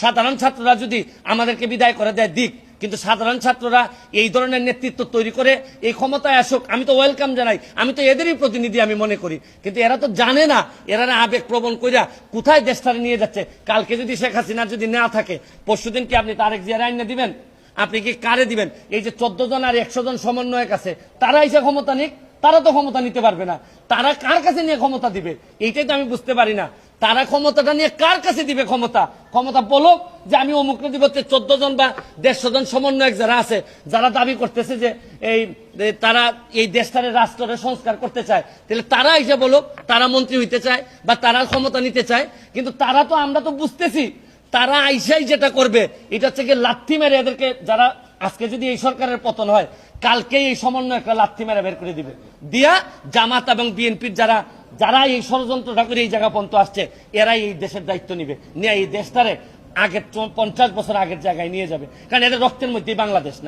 সাধারণ ছাত্ররা যদি আমাদেরকে বিদায় করে দেয় দিক, কিন্তু সাধারণ ছাত্ররা এই ধরনের নেতৃত্ব তৈরি করে এই ক্ষমতায় আসুক, আমি তো ওয়েলকাম জানাই, আমি তো এদেরই প্রতিনিধি আমি মনে করি। কিন্তু এরা তো জানে না, এরা আবেগ প্রবণ কইরা কোথায় দেশটারে নিয়ে যাচ্ছে। কালকে যদি শেখ হাসিনা যদি না থাকে, পরশুদিন কি আপনি তারেক জিয়ার আইন দিবেন? আপনি কি কারে দিবেন? এই যে 14 জন আর 100 জন সমন্বয়ক আছে, তারা এসে ক্ষমতা নিক, তারা তো ক্ষমতা নিতে পারবে না। তারা কার কাছে নিয়ে ক্ষমতা দিবে এইটাই তো আমি বুঝতে পারি না। তারা ক্ষমতাটা নিয়ে কার কাছে দিবে ক্ষমতা বলুক যে আমি অমুকরে দিব। 14 জন বা 150 জন সমন্বয়ক যারা আছে, যারা দাবি করতেছে যে এই তারা এই দেশটারে রাষ্ট্রের সংস্কার করতে চায়, তাহলে তারা এসে বলুক তারা মন্ত্রী হইতে চায় বা তারা ক্ষমতা নিতে চায়। কিন্তু তারা তো, আমরা তো বুঝতেছি তারা আইসাই যেটা করবে এটা হচ্ছে কি লাথি মেরে এদেরকে, যারা আজকে যদি এই সরকারের পতন হয়, কালকেই এই সমন্বয় একটা লাথি মেরে বের করে দিবে, দিয়া জামাত এবং বিএনপির যারা এই ষড়যন্ত্রটা করে এই জায়গা পর্যন্ত আসছে, এরাই এই দেশের দায়িত্ব নিবে, নিয়ে এই দেশটারে আগের 50 বছর আগের জায়গায় নিয়ে যাবে। কারণ এদের রক্তের মধ্যেই বাংলাদেশ না।